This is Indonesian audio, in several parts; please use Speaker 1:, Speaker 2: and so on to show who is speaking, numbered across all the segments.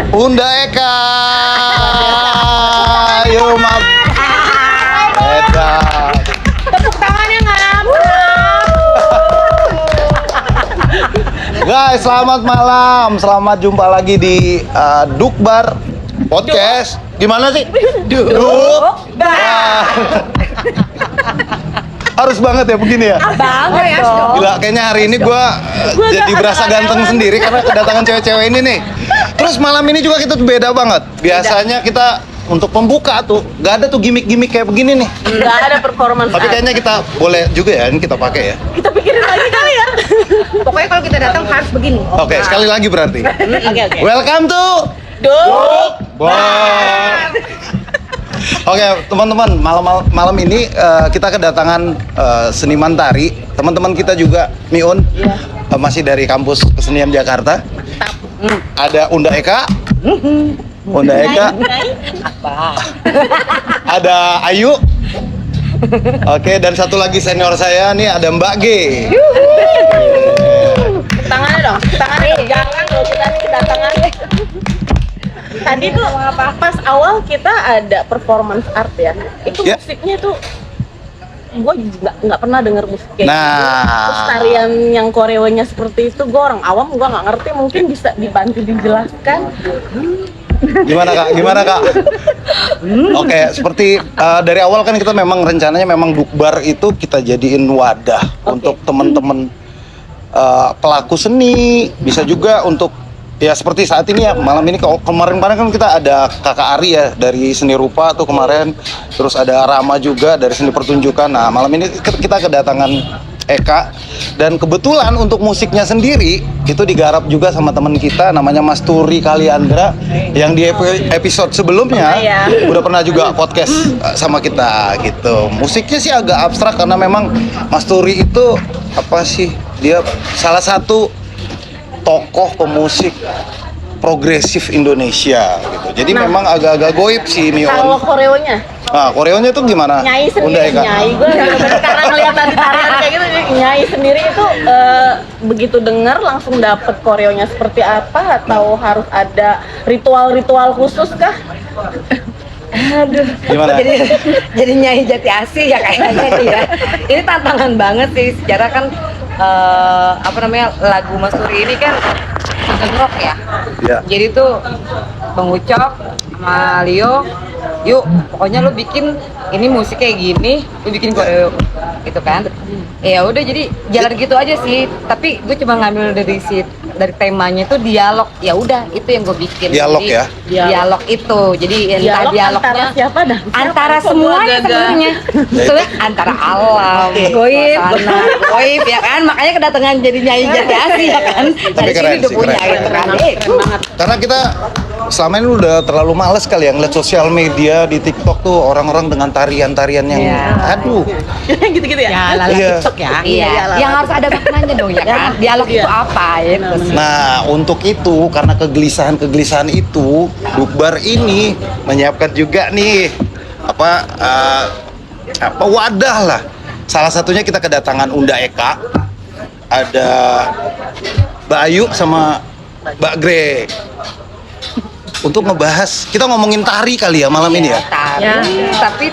Speaker 1: Unda Eka. Yuk, Mas. Edan.
Speaker 2: Tepuk tangannya ngam.
Speaker 1: Guys, selamat malam. Selamat jumpa lagi di Dukbar Podcast. Gimana sih? Dukbar. Harus banget ya begini ya?
Speaker 2: Banget dong.
Speaker 1: Gila, kayaknya hari ini gue jadi berasa ganteng sendiri karena kedatangan cewek-cewek ini nih. Terus malam ini juga kita tuh beda banget. Biasanya kita untuk pembuka tuh gak ada tuh gimmick-gimmick kayak begini nih.
Speaker 2: Nggak ada performance.
Speaker 1: Tapi kayaknya kita boleh juga ya, ini kita pakai ya.
Speaker 2: kita pikirin lagi kali ya. Pokoknya kalau kita datang harus begini.
Speaker 1: Oke, sekali lagi berarti.
Speaker 2: Oke.
Speaker 1: Welcome to Dukbar. Oke, teman-teman, malam ini kita kedatangan seniman tari. Teman-teman kita juga Miun, masih dari kampus Kesenian Jakarta. Ada Unda Eka. Unda Eka. Ada Ayu. Oke, dan satu lagi senior saya nih ada Mbak G.
Speaker 2: Tangannya dong. Jangan kalau kita kedatangan. Tadi tuh pas awal kita ada performance art ya. Itu
Speaker 1: Ya.
Speaker 2: musiknya tuh gue nggak pernah denger musik kayak
Speaker 1: Nah.
Speaker 2: gitu. Terus tarian yang koreonya seperti itu, gue orang awam, gue nggak ngerti. Mungkin bisa dibantu dijelaskan.
Speaker 1: Gimana kak? Oke, seperti dari awal kan kita memang rencananya memang Dukbar itu kita jadiin wadah untuk teman-teman pelaku seni, bisa juga untuk ya seperti saat ini ya, malam ini kemarin kan kita ada Kakak Ari ya dari seni rupa tuh kemarin, terus ada Rama juga dari seni pertunjukan. Nah malam ini kita kedatangan Eka, dan kebetulan untuk musiknya sendiri itu digarap juga sama teman kita namanya Mas Turi Kaliandra yang di episode sebelumnya udah pernah juga podcast sama kita gitu. Musiknya sih agak abstrak karena memang Mas Turi itu apa sih, dia salah satu tokoh pemusik progresif Indonesia gitu. Jadi memang agak-agak goib sih Mion.
Speaker 2: Kalau koreonya?
Speaker 1: Nah, koreonya tuh gimana?
Speaker 2: Nyai sendiri, nyai. Gue karena ngeliat tadi tarian kayak gitu, nyai sendiri itu begitu denger langsung dapet koreonya seperti apa, atau harus ada ritual-ritual khusus kah?
Speaker 3: Aduh,
Speaker 1: Gimana?
Speaker 3: jadi Nyai Jati Asih ya kayaknya nih ya. Ini tantangan banget sih, secara kan lagu Mas Turi ini kan agak rock ya.
Speaker 1: Ya.
Speaker 3: Jadi tuh Bang Ucok sama Leo, yuk pokoknya lu bikin ini musik kayak gini, lu bikin koreo gitu kan. Ya udah, jadi jalan gitu aja sih. Tapi gue cuma ngambil dari temanya itu dialog. Ya udah, itu yang gue bikin.
Speaker 1: Dialog
Speaker 3: jadi,
Speaker 1: ya?
Speaker 3: Dialog itu. Jadi entah dialognya
Speaker 2: antara siapa dan
Speaker 3: antara semuanya sebenarnya. Soalnya antara alam,
Speaker 2: Goib.
Speaker 3: suasana, goib ya kan. Makanya kedatangan jadi Nyai Jati Asih ya kan.
Speaker 1: Tapi
Speaker 3: Dari
Speaker 1: keren
Speaker 3: sini udah
Speaker 1: sih,
Speaker 3: punya
Speaker 1: keren.
Speaker 3: gitu kan.
Speaker 1: Karena kita selama ini udah terlalu males kali ya ngeliat sosial media di TikTok tuh orang-orang dengan tarian-tarian yang aduh.
Speaker 2: gitu-gitu ya?
Speaker 3: Ya, lala
Speaker 1: Iya.
Speaker 3: TikTok ya.
Speaker 2: Iya, lala
Speaker 3: Yang harus ada maknanya dong ya kan. Dialog itu apa ya?
Speaker 1: Nah, untuk itu karena kegelisahan itu, Dukbar ini menyiapkan juga nih apa wadah lah. Salah satunya kita kedatangan Unda Eka, ada Mbak Ayu sama Mbak Greg. Untuk ngebahas, kita ngomongin tari kali ya malam ini ya.
Speaker 3: Tari,
Speaker 2: Ya.
Speaker 3: tapi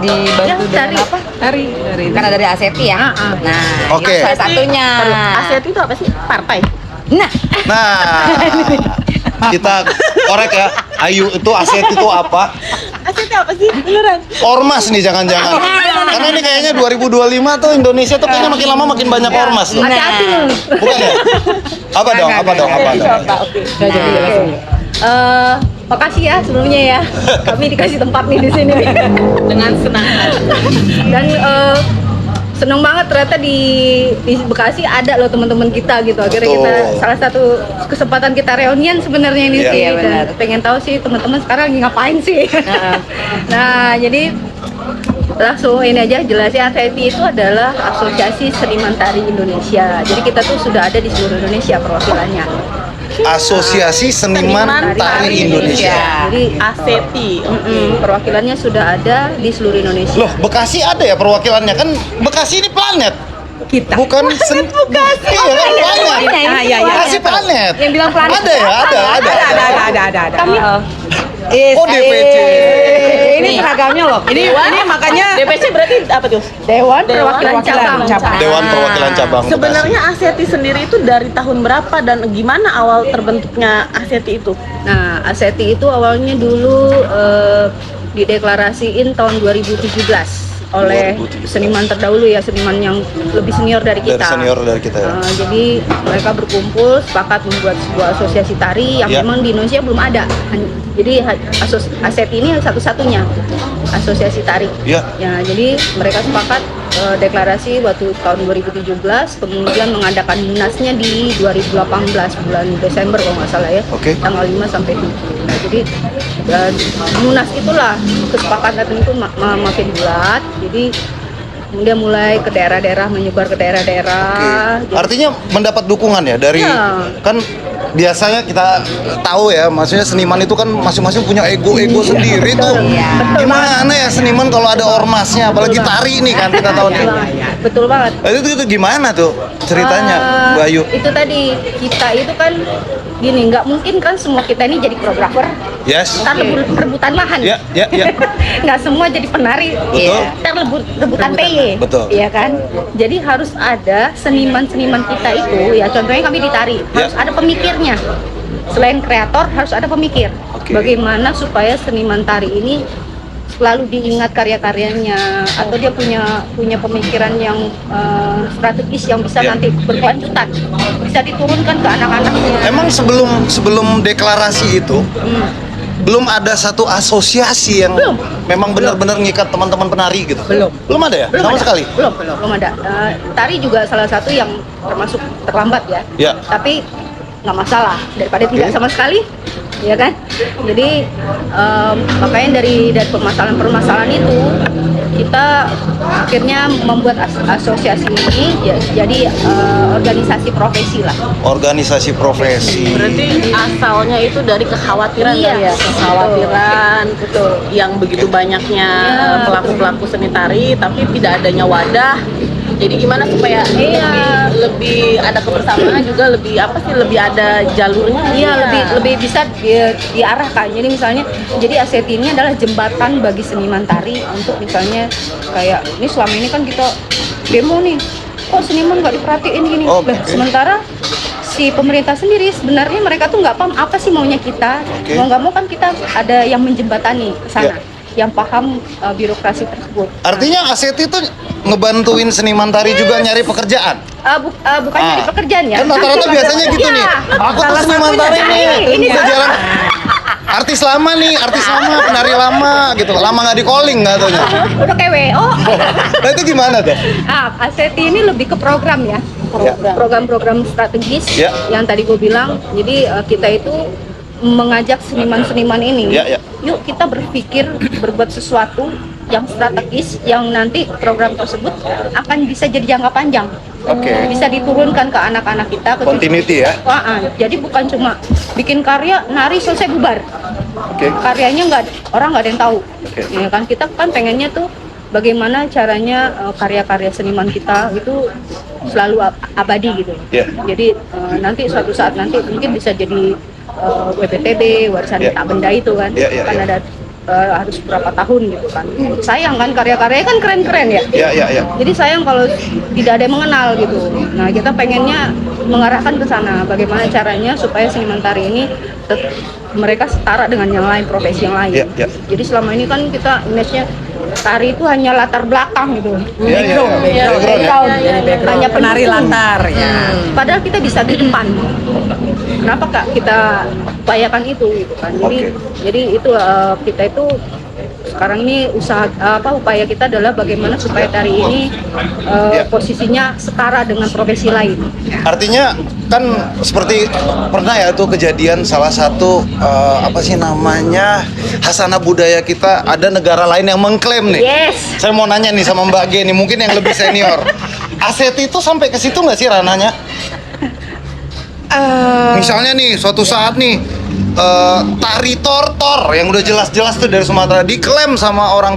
Speaker 3: dibantu dengan
Speaker 2: tari.
Speaker 3: apa? Tari. Karena dari Aseti ya. Nah,
Speaker 1: Oke.
Speaker 3: itu salah satunya.
Speaker 2: Aset itu apa sih? Partai?
Speaker 3: Nah,
Speaker 1: Nah, kita korek ya. Ayu itu aset itu apa?
Speaker 2: Aset itu apa sih? Beneran?
Speaker 1: Ormas nih jangan-jangan. Karena ini kayaknya 2025 tuh Indonesia tuh kayaknya makin lama makin banyak ormas tuh.
Speaker 2: Hati-hati lu.
Speaker 1: Bukan ya? Apa dong?
Speaker 3: makasih ya sebelumnya ya. Kami dikasih tempat nih di sini.
Speaker 2: Dengan senang hati.
Speaker 3: Dan seneng banget ternyata di Bekasi ada loh teman-teman kita gitu. Akhirnya
Speaker 1: Betul.
Speaker 3: kita salah satu kesempatan kita reunian sebenarnya ini
Speaker 1: Iya.
Speaker 3: sih.
Speaker 1: Iya,
Speaker 3: Dan pengen tahu sih teman-teman sekarang lagi ngapain sih. Nah, jadi langsung ini aja jelasin, ASETI itu adalah Asosiasi Seniman Tari Indonesia. Jadi kita tuh sudah ada di seluruh Indonesia perwakilannya.
Speaker 1: Asosiasi Seniman Tari Indonesia.
Speaker 3: Jadi
Speaker 2: Aseti.
Speaker 3: perwakilannya sudah ada di seluruh Indonesia.
Speaker 1: Loh, Bekasi ada ya perwakilannya kan? Bekasi ini planet.
Speaker 3: Kita
Speaker 1: Bukan Bekasi. Iya kan planet.
Speaker 3: Iya, iya.
Speaker 1: Bekasi planet. planet.
Speaker 3: Yang bilang planet.
Speaker 1: Ada ya,
Speaker 3: Ada.
Speaker 2: Kami
Speaker 1: Oh, DPC.
Speaker 3: Ini seragamnya loh. Ini makanya
Speaker 2: DPC berarti apa tuh?
Speaker 3: Dewan
Speaker 2: Perwakilan Cabang.
Speaker 1: Dewan Perwakilan Cabang.
Speaker 2: Sebenarnya ASETI sendiri itu dari tahun berapa dan gimana awal terbentuknya ASETI itu?
Speaker 4: Nah, ASETI itu awalnya dulu dideklarasiin tahun 2017 oleh
Speaker 1: 2017.
Speaker 4: seniman terdahulu ya, seniman yang lebih senior dari
Speaker 1: Dari
Speaker 4: kita.
Speaker 1: senior dari kita ya.
Speaker 4: Jadi mereka berkumpul sepakat membuat sebuah asosiasi tari yang
Speaker 1: Ya.
Speaker 4: memang di Indonesia belum ada. Jadi ASETI ini satu-satunya asosiasi tari.
Speaker 1: Ya.
Speaker 4: Ya, jadi mereka sepakat deklarasi waktu tahun 2017, kemudian mengadakan munasnya di 2018 bulan Desember kalau nggak salah ya,
Speaker 1: Oke.
Speaker 4: tanggal 5 sampai 7. Nah, jadi munas itulah kesepakatan itu makin bulat. Jadi kemudian mulai ke daerah-daerah, menyebar ke daerah-daerah.
Speaker 1: Oke. Artinya mendapat dukungan ya dari
Speaker 4: Ya.
Speaker 1: kan biasanya kita tahu ya, maksudnya seniman itu kan masing-masing punya ego-ego sendiri tuh. Gimana ya seniman kalau ada ormasnya, apalagi tari nih kan kita tahu nih.
Speaker 4: Betul banget.
Speaker 1: Itu gimana tuh ceritanya,
Speaker 4: Eh,
Speaker 1: Mbak Ayu?
Speaker 4: Itu tadi, kita itu kan gini, nggak mungkin kan semua kita ini jadi koreografer,
Speaker 1: Yes.
Speaker 4: ntar rebutan lahan.
Speaker 1: Ya.
Speaker 4: Nggak semua jadi penari,
Speaker 1: Betul.
Speaker 4: ntar rebutan PY.
Speaker 1: Betul.
Speaker 4: Iya kan? Jadi harus ada seniman-seniman kita itu, ya contohnya kami di tari, harus ada pemikirnya. Selain kreator, harus ada pemikir.
Speaker 1: Oke.
Speaker 4: Bagaimana supaya seniman tari ini selalu diingat karya-karyanya, atau dia punya pemikiran yang strategis yang bisa
Speaker 1: Ya.
Speaker 4: nanti berkelanjutan, bisa diturunkan ke anak-anaknya.
Speaker 1: Emang sebelum deklarasi itu belum ada satu asosiasi yang
Speaker 4: Belum.
Speaker 1: memang benar-benar ngikat teman-teman penari gitu. Belum ada ya?
Speaker 4: Belum
Speaker 1: Sama
Speaker 4: ada.
Speaker 1: sekali.
Speaker 4: Belum ada. Tari juga salah satu yang termasuk terlambat ya.
Speaker 1: Ya.
Speaker 4: Tapi nggak masalah daripada
Speaker 1: Oke.
Speaker 4: tidak sama sekali, ya kan? Jadi makanya dari permasalahan itu kita akhirnya membuat asosiasi ini jadi organisasi profesi lah.
Speaker 1: Organisasi profesi.
Speaker 2: Berarti asalnya itu dari kekhawatiran
Speaker 4: Iya,
Speaker 2: kali ya, kekhawatiran
Speaker 4: Betul.
Speaker 2: yang begitu banyaknya
Speaker 4: Iya,
Speaker 2: pelaku-pelaku seni tari tapi tidak adanya wadah. Jadi gimana supaya
Speaker 4: Iya.
Speaker 2: lebih ada kebersamaan juga, lebih apa sih, lebih ada jalurnya?
Speaker 4: Iya, lebih bisa diarahkan. Jadi misalnya, jadi ASETI ini adalah jembatan bagi seniman tari untuk misalnya kayak ini selama ini kan kita demo nih, kok seniman nggak diperhatiin gini.
Speaker 1: Oke.
Speaker 4: Lah, sementara si pemerintah sendiri sebenarnya mereka tuh nggak paham apa sih maunya kita.
Speaker 1: Oke.
Speaker 4: Mau nggak mau kan kita ada yang menjembatani ke sana,
Speaker 1: Ya.
Speaker 4: yang paham birokrasi tersebut.
Speaker 1: Artinya ASETI itu ngebantuin seniman tari juga nyari pekerjaan.
Speaker 4: Bukan dari pekerjaan ya.
Speaker 1: Kan rata-rata biasanya gitu
Speaker 4: Iya.
Speaker 1: nih. Aku tuh
Speaker 4: Salah
Speaker 1: seniman
Speaker 4: satunya
Speaker 1: tari nih.
Speaker 4: ini
Speaker 1: Udah jalan. Artis lama, penari lama gitu. Lama nggak di calling nggak tuh.
Speaker 4: udah kayak WO.
Speaker 1: Nah itu gimana tuh?
Speaker 4: ASETI ini lebih ke program ya, program-program strategis
Speaker 1: Ya.
Speaker 4: yang tadi gue bilang. Jadi kita itu mengajak seniman-seniman ini,
Speaker 1: Ya.
Speaker 4: yuk kita berpikir berbuat sesuatu yang strategis, yang nanti program tersebut akan bisa jadi jangka panjang,
Speaker 1: Oke.
Speaker 4: bisa diturunkan ke anak-anak kita. Ke
Speaker 1: Continuity ya.
Speaker 4: Jadi bukan cuma bikin karya, nari selesai bubar.
Speaker 1: Oke.
Speaker 4: Karyanya orang nggak ada yang tahu.
Speaker 1: Oke.
Speaker 4: Ya kan, kita kan pengennya tuh bagaimana caranya karya-karya seniman kita itu selalu abadi gitu.
Speaker 1: Ya.
Speaker 4: Jadi nanti suatu saat nanti mungkin bisa jadi WPTB, warisan
Speaker 1: Ya.
Speaker 4: tak benda itu kan.
Speaker 1: Ya, ya,
Speaker 4: Kan
Speaker 1: ya.
Speaker 4: ada harus berapa tahun gitu kan. Sayang kan karya-karyanya kan keren-keren ya.
Speaker 1: Ya.
Speaker 4: Jadi sayang kalau tidak ada yang mengenal gitu. Nah, kita pengennya mengarahkan ke sana. Bagaimana caranya supaya seniman tari ini mereka setara dengan yang lain, profesi yang lain.
Speaker 1: Ya.
Speaker 4: Jadi selama ini kan kita image-nya tari itu hanya latar belakang gitu.
Speaker 1: Ya.
Speaker 4: Background.
Speaker 1: Background ya.
Speaker 4: Hanya
Speaker 3: penari
Speaker 4: pendukung.
Speaker 3: latar ya.
Speaker 4: Padahal kita bisa di depan. Kenapa Kak kita upayakan itu gitu kan. Jadi itu kita itu sekarang ini upaya kita adalah bagaimana supaya tari ini posisinya setara dengan profesi lain.
Speaker 1: Artinya kan seperti pernah ya tuh kejadian salah satu apa sih namanya Hasana budaya kita, ada negara lain yang mengklaim nih.
Speaker 4: Yes.
Speaker 1: Saya mau nanya nih sama Mbak G nih, mungkin yang lebih senior. ASETI itu sampai ke situ nggak sih ranahnya? Misalnya nih suatu saat nih tari tortor yang udah jelas-jelas tuh dari Sumatera diklaim sama orang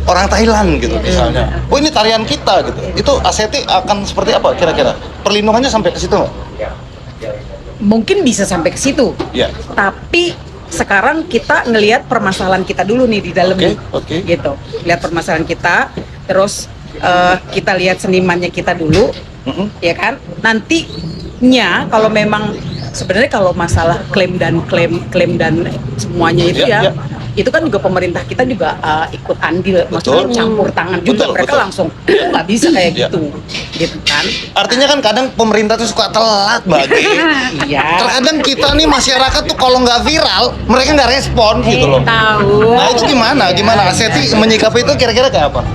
Speaker 1: orang Thailand gitu misalnya. Oh ini tarian kita gitu. Itu ASETI akan seperti apa kira-kira? Perlindungannya sampai ke situ nggak?
Speaker 5: mungkin bisa sampai ke situ.
Speaker 1: Ya.
Speaker 5: Tapi sekarang kita ngelihat permasalahan kita dulu nih di dalam nih, gitu. Lihat permasalahan kita, terus kita lihat senimannya kita dulu, ya kan? Nantinya kalau memang sebenarnya kalau masalah klaim dan semuanya itu itu kan juga pemerintah kita juga ikut andil, maksudnya campur tangan juga. Mereka langsung nggak bisa kayak gitu kan?
Speaker 1: Artinya kan kadang pemerintah tuh suka telat bagi.
Speaker 5: Iya.
Speaker 1: Terkadang kita nih masyarakat tuh kalau nggak viral, mereka nggak respon gitu loh.
Speaker 5: Tahu.
Speaker 1: Nah itu gimana? Aseti menyikapi itu kira-kira kayak apa?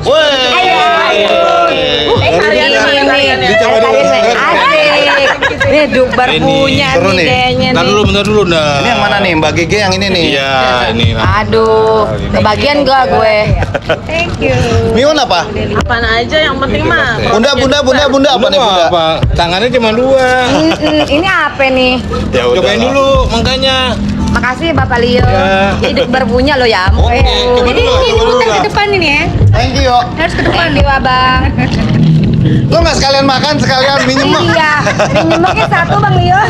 Speaker 3: Nih Dukbar punya
Speaker 1: seru
Speaker 3: nih
Speaker 1: nih.
Speaker 3: kayaknya
Speaker 6: Bentar
Speaker 3: nih.
Speaker 6: dulu, nah.
Speaker 1: Ini yang mana nih? Mbak Gege yang ini nih.
Speaker 6: Iya, ini.
Speaker 3: Aduh, kebagian gua gue.
Speaker 1: Mion apa?
Speaker 2: Apaan aja yang penting mah.
Speaker 1: Bunda apa nih bunda?
Speaker 6: Apa? Tangannya cuma 2.
Speaker 3: Ini apa nih?
Speaker 1: Ya udah.
Speaker 6: Cobain dulu makanya.
Speaker 3: Makasih Bapak Leo.
Speaker 6: Ya.
Speaker 3: Jadi Dukbar punya lo ya.
Speaker 6: Oke, coba
Speaker 3: Jadi
Speaker 6: dulu,
Speaker 3: ini
Speaker 6: coba dulu,
Speaker 3: muter ke
Speaker 6: Bang.
Speaker 3: depan ini ya.
Speaker 1: Thank you.
Speaker 3: Harus ke depan nih Abang.
Speaker 1: Lo nggak sekalian makan, sekalian minum?
Speaker 3: Iya, minumnya satu Bang Leo.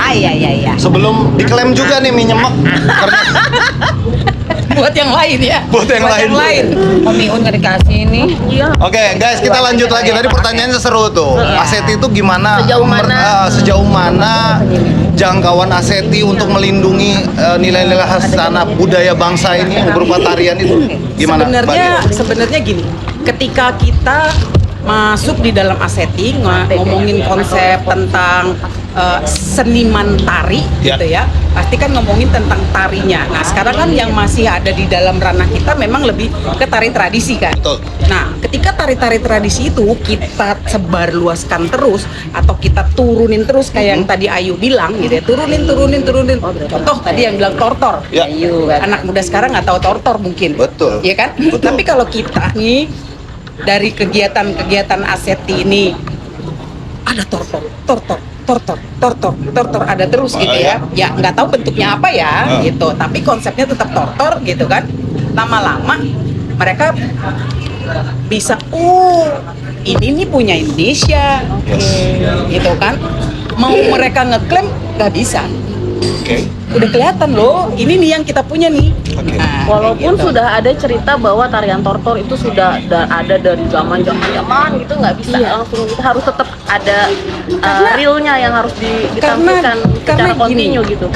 Speaker 3: Iya.
Speaker 1: Sebelum diklaim juga nih mie nyemek.
Speaker 5: Buat yang lain ya.
Speaker 1: Buat yang lain.
Speaker 3: Om Miun nggak dikasih ini.
Speaker 2: Iya.
Speaker 1: Oke, guys, kita lanjut lagi. Tadi pertanyaannya seru tuh. Aseti itu gimana?
Speaker 2: Sejauh mana?
Speaker 1: Sejauh mana jangkauan Aseti untuk melindungi nilai-nilai khas tanah budaya bangsa ini yang berupa tarian itu? Gimana?
Speaker 5: Sebenarnya gini, ketika kita masuk di dalam Aseti ngomongin konsep tentang seniman tari gitu ya, pasti kan ngomongin tentang tarinya. Nah sekarang kan yang masih ada di dalam ranah kita memang lebih ke tari tradisi kan.
Speaker 1: Betul.
Speaker 5: Nah ketika tari-tari tradisi itu kita sebarluaskan terus atau kita turunin terus kayak yang tadi Ayu bilang gitu ya, turunin. Contoh tadi yang bilang tortor.
Speaker 1: Ya.
Speaker 5: Anak muda sekarang nggak tahu tortor mungkin.
Speaker 1: Betul.
Speaker 5: Iya kan?
Speaker 1: Betul.
Speaker 5: Tapi kalau kita nih dari kegiatan Aseti ini ada tortor ada terus gitu ya. Ya nggak tahu bentuknya apa ya gitu. Tapi konsepnya tetap tortor gitu kan. Lama-lama mereka bisa ini nih punya Indonesia. Gitu kan. Mau mereka ngeklaim nggak bisa. Udah kelihatan loh, ini nih yang kita punya nih. Nah,
Speaker 2: Walaupun
Speaker 5: gitu.
Speaker 2: sudah ada cerita bahwa tarian tortor itu sudah ada dari zaman gitu, nggak bisa langsung, kita harus tetap ada realnya yang harus ditampilkan secara kontinu gitu.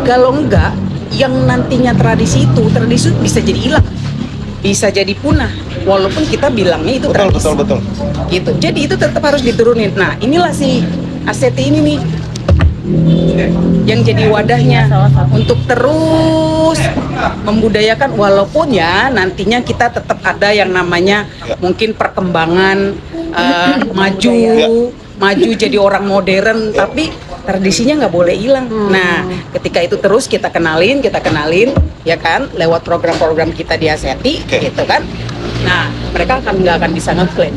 Speaker 5: Kalau enggak, yang nantinya tradisi itu bisa jadi hilang, bisa jadi punah. Walaupun kita bilangnya itu tradisi.
Speaker 1: Betul.
Speaker 5: Gitu. Jadi itu tetap harus diturunin. Nah, inilah si Aseti ini nih yang jadi wadahnya untuk terus membudayakan, walaupun ya nantinya kita tetap ada yang namanya mungkin perkembangan maju jadi orang modern, tapi tradisinya nggak boleh hilang. Nah ketika itu terus kita kenalin ya kan lewat program-program kita di Aseti gitu kan. Nah mereka nggak akan bisa ngeklaim.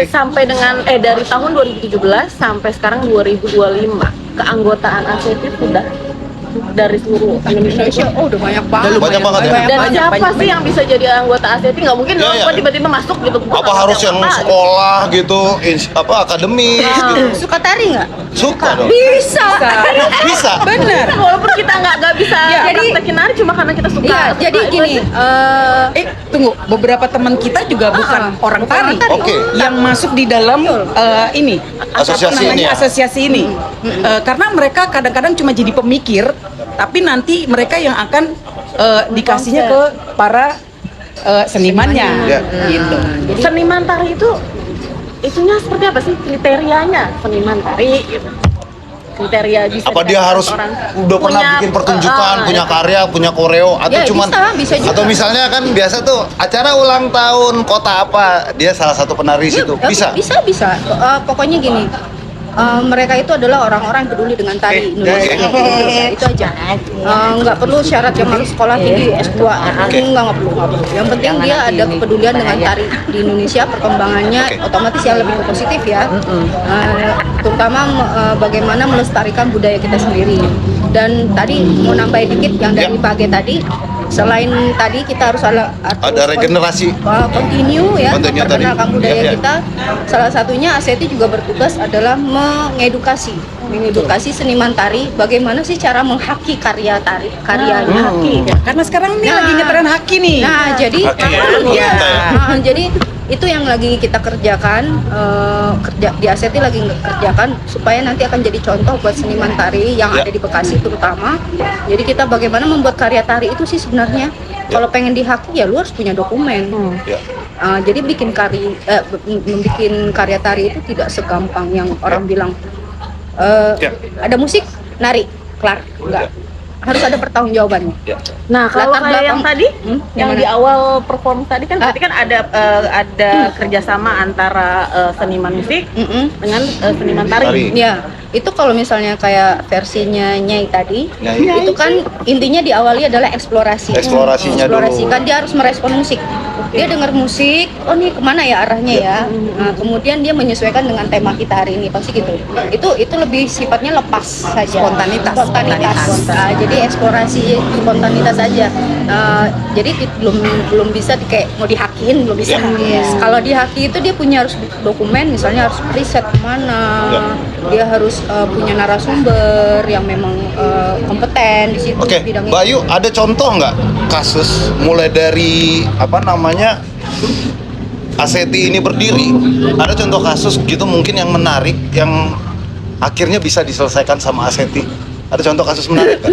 Speaker 2: Sampai dengan dari tahun 2017 sampai sekarang 2025 keanggotaan Aseti sudah dari seluruh Indonesia.
Speaker 4: Oh, udah banyak banget.
Speaker 1: Banyak banget ya.
Speaker 2: Dan siapa sih yang bisa jadi anggota Aseti? Nggak mungkin dong gua tiba-tiba masuk gitu. Gua
Speaker 1: Apa
Speaker 2: nggak
Speaker 1: harus
Speaker 2: ngerti
Speaker 1: yang
Speaker 2: apa-apa,
Speaker 1: sekolah gitu, akademis gitu?
Speaker 4: Suka tari nggak?
Speaker 1: Suka dong.
Speaker 4: Bisa.
Speaker 1: Bisa.
Speaker 5: Bener.
Speaker 2: gitu. Walaupun kita nggak bisa praktekin nari, cuma karena kita suka.
Speaker 4: Iya, jadi
Speaker 2: suka
Speaker 4: gini,
Speaker 2: itu aja.
Speaker 5: Tunggu, beberapa teman kita juga bukan orang tari,
Speaker 1: Oke.
Speaker 5: yang masuk di dalam ini
Speaker 1: Asosiasi
Speaker 5: apa namanya,
Speaker 1: ini ya?
Speaker 5: asosiasi ini. Karena mereka kadang-kadang cuma jadi pemikir, tapi nanti mereka yang akan dikasihnya ke para senimannya,
Speaker 1: Ya.
Speaker 5: gitu.
Speaker 2: Seniman tari itu itunya seperti apa sih kriterianya seniman tari gitu? Kriteria bisa
Speaker 1: Apa dia
Speaker 2: dikatakan
Speaker 1: harus
Speaker 2: orang
Speaker 1: udah pernah bikin pertunjukan, punya karya, punya koreo, atau
Speaker 4: Ya,
Speaker 1: cuman
Speaker 4: bisa juga.
Speaker 1: atau misalnya kan biasa tuh acara ulang tahun kota apa, dia salah satu penari situ. Bisa.
Speaker 4: Bisa. Pokoknya gini, mereka itu adalah orang-orang yang peduli dengan tari Indonesia. Itu aja. Nggak perlu syarat yang harus sekolah tinggi S2. Nggak perlu. Yang penting dia ada kepedulian dengan tari di Indonesia, perkembangannya otomatis yang lebih positif ya. Terutama bagaimana melestarikan budaya kita sendiri. Dan tadi mau nambahin dikit yang dari Page tadi, selain tadi kita harus
Speaker 1: Ada regenerasi.
Speaker 4: continue ya,
Speaker 1: Continue
Speaker 4: memperkenalkan
Speaker 1: tadi.
Speaker 4: budaya
Speaker 1: Ya, ya.
Speaker 4: kita. Salah satunya ASETI juga bertugas adalah mengedukasi seniman tari bagaimana sih cara menghaki karyanya.
Speaker 5: Ya, karena sekarang ini
Speaker 4: Nah.
Speaker 5: lagi ngetren haki nih.
Speaker 4: Nah, jadi
Speaker 1: Haki ya,
Speaker 4: iya.
Speaker 1: kita ya.
Speaker 4: Jadi itu yang lagi kita kerjakan, kerja di ASETI lagi kerjakan supaya nanti akan jadi contoh buat seniman tari yang
Speaker 1: Ya.
Speaker 4: ada di Bekasi terutama. Jadi kita bagaimana membuat karya tari itu sih sebenarnya. Kalau pengen dihaki ya lu harus punya dokumen.
Speaker 1: Ya.
Speaker 4: Jadi membikin karya tari itu tidak segampang yang orang bilang
Speaker 1: Ya.
Speaker 4: ada musik, nari, kelar. Enggak. Harus ada pertanggungjawabannya.
Speaker 2: Nah, kalau
Speaker 4: Latar
Speaker 2: kayak yang
Speaker 4: belakang-
Speaker 2: tadi, yang
Speaker 4: Gimana?
Speaker 2: di awal perform tadi kan berarti kan ada kerjasama antara seniman musik
Speaker 4: Mm-mm.
Speaker 2: dengan seniman tari.
Speaker 1: Tari.
Speaker 4: Ya, itu kalau misalnya kayak versinya Nyai tadi,
Speaker 1: Nyai.
Speaker 4: itu kan intinya diawali adalah eksplorasi.
Speaker 1: Eksplorasinya
Speaker 4: Eksplorasi
Speaker 1: dulu.
Speaker 4: kan dia harus merespon musik. Dia dengar musik, oh nih kemana ya arahnya ya. Nah, kemudian dia menyesuaikan dengan tema kita hari ini pasti gitu. Itu lebih sifatnya lepas saja.
Speaker 5: Spontanitas.
Speaker 4: Nah, jadi eksplorasi spontanitas saja. Jadi belum bisa kayak mau dihakiin belum bisa. Kalau dihaki itu dia punya harus dokumen, misalnya harus riset kemana. Dia harus punya narasumber yang memang kompeten di situ
Speaker 1: Oke,
Speaker 4: bidang
Speaker 1: Mbak
Speaker 4: itu.
Speaker 1: Ayu, ada contoh nggak kasus mulai dari ASETI ini berdiri? Ada contoh kasus gitu mungkin yang menarik yang akhirnya bisa diselesaikan sama ASETI? Ada contoh kasus menarik kan?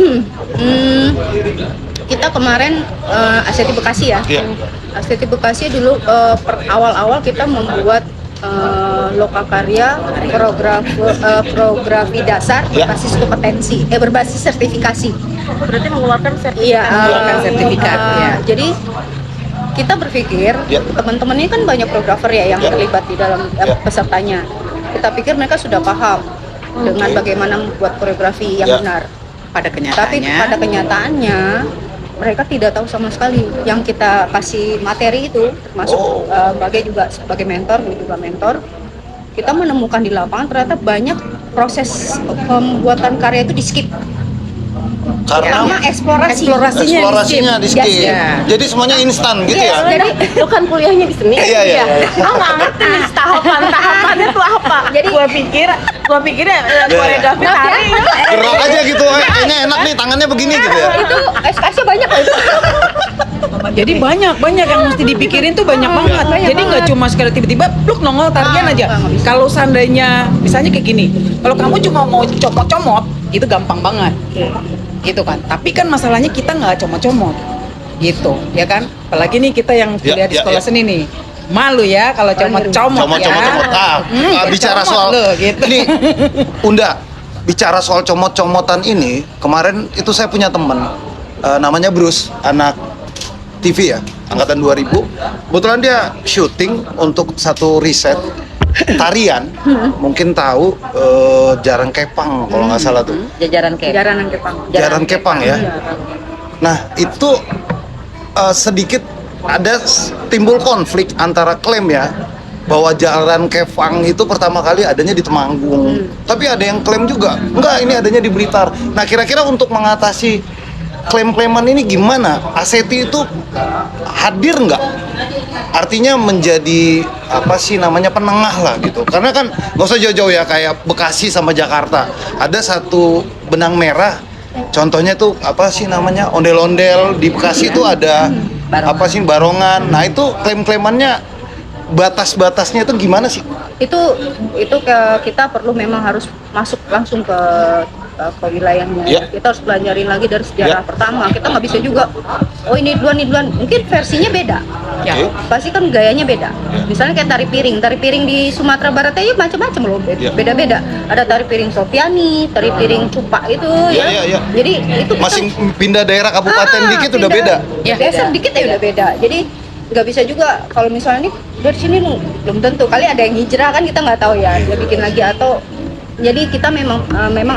Speaker 4: Kita kemarin ASETI Bekasi ya.
Speaker 1: Iya.
Speaker 4: ASETI Bekasi dulu awal-awal kita membuat lokakarya prografi dasar
Speaker 1: Ya.
Speaker 4: berbasis kompetensi, berbasis sertifikasi.
Speaker 2: Berarti mengeluarkan sertifikat.
Speaker 4: Iya,
Speaker 5: Mengeluarkan sertifikat, ya.
Speaker 4: Jadi kita berpikir
Speaker 1: Ya.
Speaker 4: teman-teman ini kan banyak programmer ya yang
Speaker 1: Ya.
Speaker 4: terlibat di dalam
Speaker 1: Ya.
Speaker 4: pesertanya. Kita pikir mereka sudah paham dengan bagaimana membuat koreografi yang
Speaker 1: Ya.
Speaker 4: benar.
Speaker 5: Pada
Speaker 4: Tapi
Speaker 5: kenyataannya,
Speaker 4: pada kenyataannya mereka tidak tahu sama sekali. Yang kita kasih materi itu termasuk
Speaker 1: Oh.
Speaker 4: sebagai juga sebagai mentor, gue juga mentor. Kita menemukan di lapangan ternyata banyak proses pembuatan karya itu di skip.
Speaker 1: Karena
Speaker 4: Pertama eksplorasi.
Speaker 1: eksplorasinya di skip.
Speaker 4: Ya.
Speaker 1: Jadi semuanya instan gitu ya?
Speaker 4: Jadi
Speaker 2: Lu kan kuliahnya di seni.
Speaker 1: Iya, iya, iya.
Speaker 2: Ah, nggak ngerti nih tahapannya tuh apa.
Speaker 4: Jadi-
Speaker 2: gua pikir koreografi tari.
Speaker 1: Gerak aja gitu, kayaknya enak nih tangannya begini gitu ya?
Speaker 4: itu SKS-nya banyak loh.
Speaker 5: jadi banyak yang mesti dipikirin tuh banyak banget.
Speaker 4: banyak
Speaker 5: Jadi nggak
Speaker 4: banget.
Speaker 5: cuma sekali tiba-tiba pluk nongol tarian aja.
Speaker 4: nggak bisa.
Speaker 5: Kalau seandainya misalnya kayak gini, kalau kamu cuma mau comot-comot itu gampang banget, gitu kan. Tapi kan masalahnya kita nggak comot-comot, gitu, ya kan. Apalagi nih kita yang kuliah di
Speaker 1: ya,
Speaker 5: sekolah
Speaker 1: ya.
Speaker 5: seni nih, malu ya kalau comot-comot ya.
Speaker 1: Comot. Bicara soal
Speaker 5: lo, gitu.
Speaker 1: ini, Unda, bicara soal comot-comotan ini, kemarin itu saya punya teman, namanya Bruce, anak TV ya, angkatan 2000. Kebetulan dia syuting untuk satu riset tarian, mungkin tahu Jarang Kepang kalau nggak salah tuh.
Speaker 3: Jajaran kayak
Speaker 4: Jaranan Jepang.
Speaker 1: Jarang Kepang ya. Nah itu sedikit ada timbul konflik antara klaim ya bahwa Jaran Kepang itu pertama kali adanya di Temanggung, tapi ada yang klaim juga enggak, ini adanya di Blitar. Nah kira-kira untuk mengatasi klaim-klaiman ini gimana? ASETI itu hadir nggak? Artinya menjadi apa sih namanya penengah lah gitu. Karena kan nggak usah jauh-jauh ya, kayak Bekasi sama Jakarta ada satu benang merah. Contohnya tuh apa sih namanya, ondel-ondel di Bekasi itu ada apa sih, barongan. Nah itu klaim-klaimannya, batas-batasnya itu gimana sih?
Speaker 4: Itu kita perlu memang harus masuk langsung ke wilayahnya.
Speaker 1: Ya.
Speaker 4: Kita harus pelajarin lagi dari sejarah
Speaker 1: Ya.
Speaker 4: pertama. Kita nggak bisa juga, oh ini duluan, mungkin versinya beda.
Speaker 5: Ya.
Speaker 1: Oke.
Speaker 4: Pasti kan gayanya beda. Misalnya kayak tari piring di Sumatera Barat aja macam-macam loh,
Speaker 1: Ya.
Speaker 4: beda-beda. Ada tari piring Sopiani, tari piring Cupak itu
Speaker 1: Ya.
Speaker 4: Jadi itu kita-
Speaker 1: Masih pindah daerah kabupaten dikit udah beda.
Speaker 4: Ya, geser dikit ya udah beda. Jadi nggak bisa juga kalau misalnya nih dari sini belum tentu, kali ada yang hijrah kan kita nggak tahu ya, dia bikin lagi atau jadi kita memang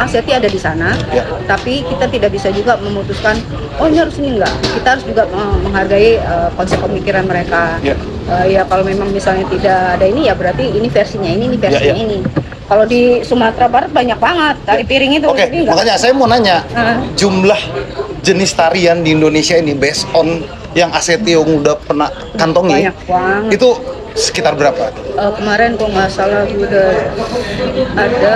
Speaker 4: ASETI ada di sana,
Speaker 1: Ya.
Speaker 4: tapi kita tidak bisa juga memutuskan oh ini harus ini, enggak. Kita harus juga menghargai konsep pemikiran mereka.
Speaker 1: Ya.
Speaker 4: Ya kalau memang misalnya tidak ada ini ya berarti ini versinya ini versinya
Speaker 1: Ya, ya.
Speaker 4: ini. Kalau di Sumatera Barat banyak banget tari piring itu.
Speaker 1: Oke,
Speaker 4: Jadi nggak-
Speaker 1: makanya saya mau nanya,
Speaker 4: Ah.
Speaker 1: jumlah jenis tarian di Indonesia ini based on yang Aseti yang udah pernah kantongi,
Speaker 4: Banyak banget.
Speaker 1: itu sekitar berapa?
Speaker 4: Kemarin kok nggak salah udah ada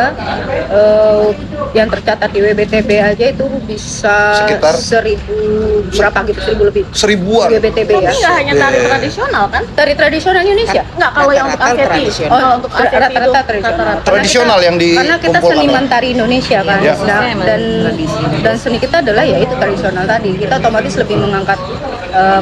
Speaker 4: yang tercatat di WBTB aja itu bisa
Speaker 1: Sekitar?
Speaker 4: 1000 berapa gitu, 1000 lebih.
Speaker 1: Seribuan.
Speaker 4: WBTB
Speaker 2: Tapi
Speaker 4: ya.
Speaker 2: nggak hanya tari tradisional kan?
Speaker 4: Tari tradisional Indonesia.
Speaker 2: Nggak, kalau yang untuk
Speaker 5: Rata-rata
Speaker 2: Aseti.
Speaker 5: tradisional.
Speaker 2: Kalau untuk Aseti itu
Speaker 4: Rata-rata tradisional.
Speaker 2: rata-rata.
Speaker 1: Tradisional yang
Speaker 4: Karena kita
Speaker 1: dikumpulkan.
Speaker 4: seniman tari Indonesia kan,
Speaker 1: Ya.
Speaker 4: dan seni kita adalah ya itu tradisional tadi. Kita otomatis lebih mengangkat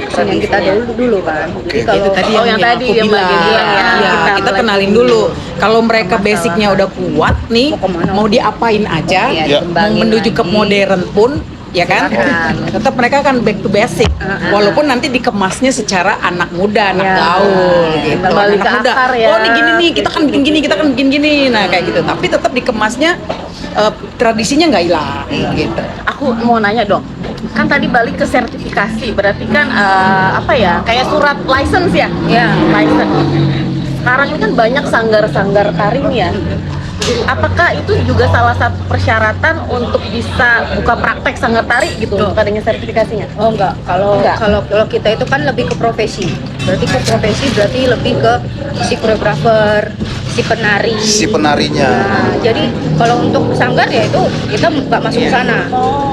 Speaker 4: kesenian kita dulu kan. Jadi kalau
Speaker 5: Itu tadi
Speaker 2: Oh, yang tadi
Speaker 5: aku
Speaker 2: yang
Speaker 5: bilang.
Speaker 2: Mbak Gigi bilang ya.
Speaker 5: Iya, kita
Speaker 2: mulai
Speaker 5: kenalin dulu. Kalau mereka basicnya udah kuat nih,
Speaker 4: Mau kemana?
Speaker 5: mau diapain aja,
Speaker 3: Iya,
Speaker 1: Ya.
Speaker 5: mau
Speaker 3: dikembangin
Speaker 5: menuju ke
Speaker 3: lagi.
Speaker 5: modern pun, ya kan?
Speaker 3: Silakan.
Speaker 5: Tetap mereka akan back to basic, walaupun nanti dikemasnya secara anak muda, anak
Speaker 4: Ya.
Speaker 5: gaul, gitu.
Speaker 2: Kembali
Speaker 5: Anak
Speaker 2: ke
Speaker 5: muda.
Speaker 2: akar ya.
Speaker 5: Oh, nih gini nih, kita kan bikin gini, kita kan bikin gini, nah kayak gitu. Tapi tetap dikemasnya tradisinya nggak hilang, gitu.
Speaker 2: Aku mau nanya dong, kan tadi balik ke sertifikasi, berarti kan apa ya, kayak surat license ya?
Speaker 4: Ya.
Speaker 2: License. Sekarang ini kan banyak sanggar-sanggar tari nih ya. Apakah itu juga salah satu persyaratan untuk bisa buka praktek sanggar tari gitu untuk adanya sertifikasinya?
Speaker 4: Oh enggak,
Speaker 2: Enggak.
Speaker 4: kalau kita itu kan lebih ke profesi. Berarti ke profesi berarti lebih ke si koreografer, si penari.
Speaker 1: Si penarinya.
Speaker 4: Nah, jadi kalau untuk sanggar ya itu kita nggak masuk ke sana.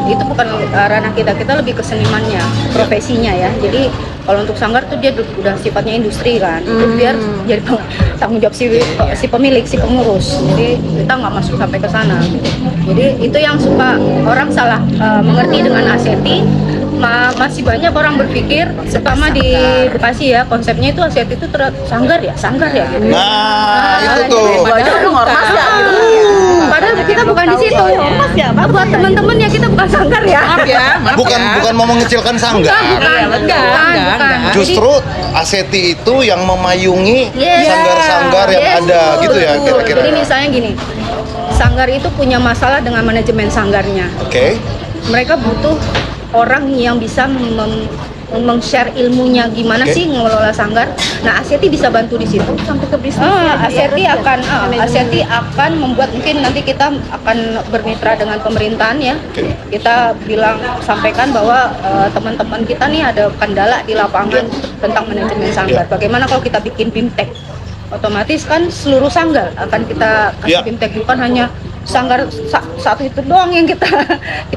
Speaker 4: Itu bukan ranah kita, kita lebih ke senimannya, profesinya ya. Jadi kalau untuk sanggar tuh dia udah sifatnya industri kan. Itu biar jadi tanggung jawab si pemilik, si pengurus. Jadi kita nggak masuk sampai ke sana. Jadi itu yang suka orang salah mengerti dengan Aseti. Masih banyak orang berpikir, terutama di Bekasi ya, konsepnya itu Aseti itu sanggar ya gitu.
Speaker 1: Nah, itu
Speaker 4: jadi
Speaker 1: tuh.
Speaker 2: Wajar dong ormas ya gitu.
Speaker 4: Padahal kita bukan di situ.
Speaker 2: Ormas ya,
Speaker 4: Buat teman-teman ya kita bukan sanggar ya.
Speaker 5: Maaf ya, maaf
Speaker 1: Bukan
Speaker 5: ya.
Speaker 1: bukan mau mengecilkan sanggar.
Speaker 5: Enggak.
Speaker 1: Justru Aseti itu yang memayungi
Speaker 4: Yes.
Speaker 1: sanggar-sanggar yang
Speaker 4: Yes,
Speaker 1: ada
Speaker 4: betul,
Speaker 1: gitu ya
Speaker 4: betul.
Speaker 1: kira-kira.
Speaker 4: Jadi misalnya gini, sanggar itu punya masalah dengan manajemen sanggarnya.
Speaker 1: Oke.
Speaker 4: Mereka butuh orang yang bisa meng-share ilmunya gimana
Speaker 1: Oke.
Speaker 4: sih ngelola sanggar. Nah, Aseti bisa bantu di situ.
Speaker 2: Sampai ke bisnis. ya,
Speaker 4: Aseti akan membuat, mungkin nanti kita akan bermitra dengan pemerintahan ya.
Speaker 1: Oke.
Speaker 4: Kita bilang sampaikan bahwa teman-teman kita nih ada kendala di lapangan tentang manajemen sanggar.
Speaker 1: Ya.
Speaker 4: Bagaimana kalau kita bikin BIMTEK? Otomatis kan seluruh sanggar akan kita kasih
Speaker 1: Ya.
Speaker 4: BIMTEK, bukan hanya sanggar satu itu doang yang kita